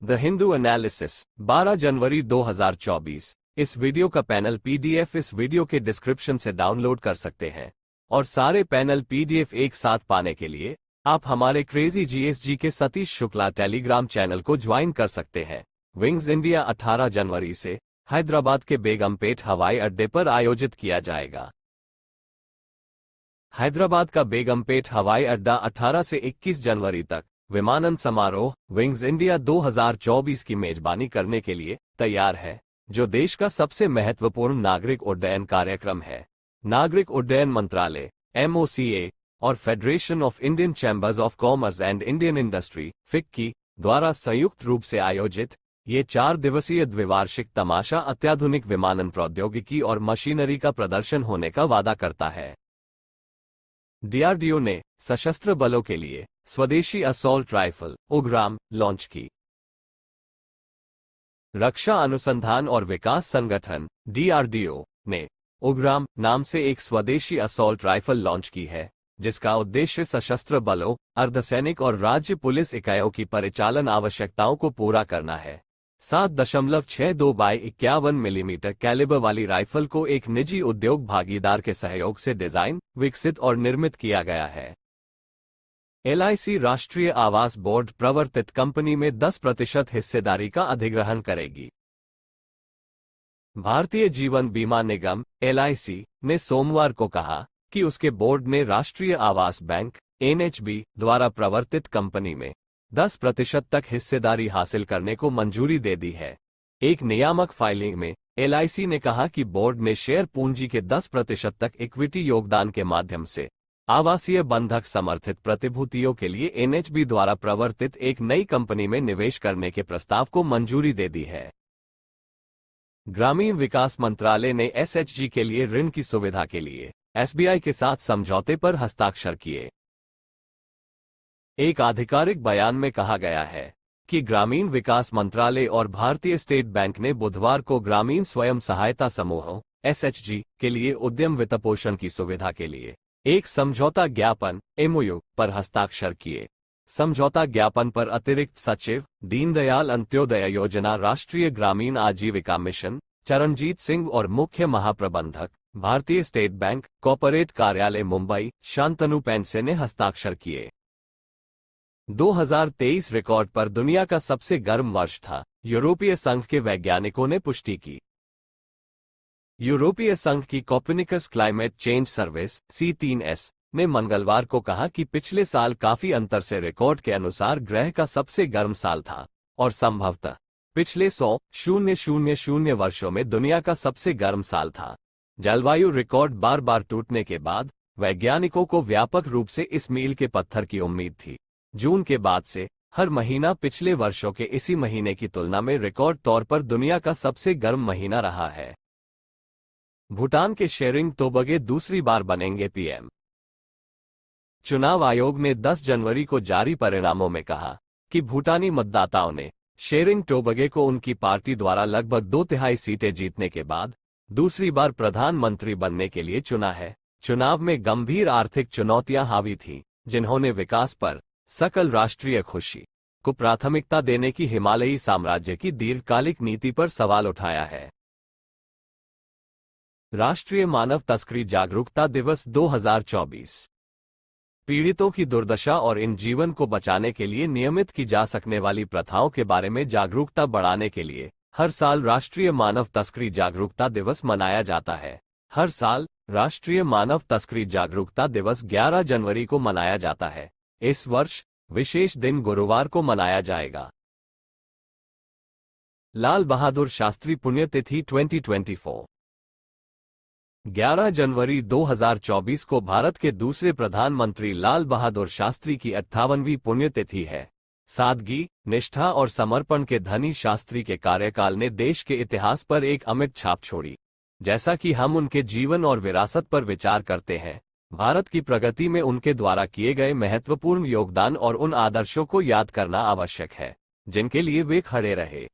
The Hindu analysis 12 जनवरी 2024। इस video का panel PDF इस वीडियो के डिस्क्रिप्शन से डाउनलोड कर सकते हैं और सारे पैनल पीडीएफ एक साथ पाने के लिए आप हमारे क्रेजी जीएसजी के सतीश शुक्ला टेलीग्राम चैनल को ज्वाइन कर सकते हैं। विंग्स इंडिया 18 जनवरी से हैदराबाद के बेगमपेट हवाई अड्डे पर आयोजित किया जाएगा। हैदराबाद का बेगमपेट हवाई अड्डा 18 से 21 जनवरी तक विमानन समारोह विंग्स इंडिया 2024 की मेजबानी करने के लिए तैयार है, जो देश का सबसे महत्वपूर्ण नागरिक उड्डयन कार्यक्रम है। नागरिक उड्डयन मंत्रालय MOCA और federation of Indian chambers of commerce and Indian industry FICCI द्वारा संयुक्त रूप से आयोजित ये 4 दिवसीय द्विवार्षिक तमाशा अत्याधुनिक विमानन प्रौद्योगिकी और मशीनरी का प्रदर्शन होने का वादा करता है। DRDO ने सशस्त्र बलों के लिए स्वदेशी असॉल्ट राइफल उग्राम लॉन्च की। रक्षा अनुसंधान और विकास संगठन DRDO ने उग्राम नाम से एक स्वदेशी असॉल्ट राइफल लॉन्च की है, जिसका उद्देश्य सशस्त्र बलों, अर्धसैनिक और राज्य पुलिस इकाइयों की परिचालन आवश्यकताओं को पूरा करना है। 7.62 बाय 51 मिलीमीटर कैलिबर वाली राइफल को एक निजी उद्योग भागीदार के सहयोग से डिजाइन, विकसित और निर्मित किया गया है। LIC राष्ट्रीय आवास बोर्ड प्रवर्तित कंपनी में 10% हिस्सेदारी का अधिग्रहण करेगी। भारतीय जीवन बीमा निगम LIC ने सोमवार को कहा कि उसके बोर्ड ने राष्ट्रीय आवास बैंक NHB द्वारा प्रवर्तित कंपनी में 10% तक हिस्सेदारी हासिल करने को मंजूरी दे दी है। एक नियामक फाइलिंग में LIC ने कहा कि बोर्ड ने शेयर पूंजी के 10% तक इक्विटी योगदान के माध्यम से आवासीय बंधक समर्थित प्रतिभूतियों के लिए NHB द्वारा प्रवर्तित एक नई कंपनी में निवेश करने के प्रस्ताव को मंजूरी दे दी है। ग्रामीण विकास मंत्रालय ने SHG के लिए ऋण की सुविधा के लिए SBI के साथ समझौते पर हस्ताक्षर किए। एक आधिकारिक बयान में कहा गया है कि ग्रामीण विकास मंत्रालय और भारतीय स्टेट बैंक ने बुधवार को ग्रामीण स्वयं सहायता समूहों SHG के लिए उद्यम वित्तपोषण की सुविधा के लिए एक समझौता ज्ञापन MOU पर हस्ताक्षर किए। समझौता ज्ञापन पर अतिरिक्त सचिव दीनदयाल अंत्योदय योजना राष्ट्रीय ग्रामीण आजीविका मिशन चरणजीत सिंह और मुख्य महाप्रबंधक भारतीय स्टेट बैंक कॉर्पोरेट कार्यालय मुंबई शांतनु पेंडसे ने हस्ताक्षर किए। 2023 रिकॉर्ड पर दुनिया का सबसे गर्म वर्ष था, यूरोपीय संघ के वैज्ञानिकों ने पुष्टि की। यूरोपीय संघ की Copernicus climate change service C3S ने मंगलवार को कहा कि पिछले साल काफी अंतर से रिकॉर्ड के अनुसार ग्रह का सबसे गर्म साल था और संभवतः पिछले 100 वर्षों में दुनिया का सबसे गर्म साल था। जलवायु रिकॉर्ड बार बार टूटने के बाद वैज्ञानिकों को व्यापक रूप से इस मील के पत्थर की उम्मीद थी। जून के बाद से हर महीना पिछले वर्षों के इसी महीने की तुलना में रिकॉर्ड तौर पर दुनिया का सबसे गर्म महीना रहा है। भूटान के शेरिंग तोबगे दूसरी बार बनेंगे PM। चुनाव आयोग ने 10 जनवरी को जारी परिणामों में कहा कि भूटानी मतदाताओं ने शेरिंग टोबगे को उनकी पार्टी द्वारा लगभग 2/3 सीटें जीतने के बाद दूसरी बार प्रधानमंत्री बनने के लिए चुना है। चुनाव में गंभीर आर्थिक चुनौतियां हावी थीं, जिन्होंने विकास पर सकल राष्ट्रीय खुशी को प्राथमिकता देने की हिमालयी साम्राज्य की दीर्घकालिक नीति पर सवाल उठाया है। राष्ट्रीय मानव तस्करी जागरूकता दिवस 2024। पीड़ितों की दुर्दशा और इन जीवन को बचाने के लिए नियमित की जा सकने वाली प्रथाओं के बारे में जागरूकता बढ़ाने के लिए हर साल राष्ट्रीय मानव तस्करी जागरूकता दिवस मनाया जाता है। हर साल राष्ट्रीय मानव तस्करी जागरूकता दिवस 11 जनवरी को मनाया जाता है। इस वर्ष विशेष दिन गुरुवार को मनाया जाएगा। लाल बहादुर शास्त्री पुण्यतिथि 2024। 11 जनवरी 2024 को भारत के दूसरे प्रधानमंत्री लाल बहादुर शास्त्री की 58वीं पुण्यतिथि है। सादगी, निष्ठा और समर्पण के धनी शास्त्री के कार्यकाल ने देश के इतिहास पर एक अमिट छाप छोड़ी। जैसा कि हम उनके जीवन और विरासत पर विचार करते हैं, भारत की प्रगति में उनके द्वारा किए गए महत्वपूर्ण योगदान और उन आदर्शों को याद करना आवश्यक है जिनके लिए वे खड़े रहे।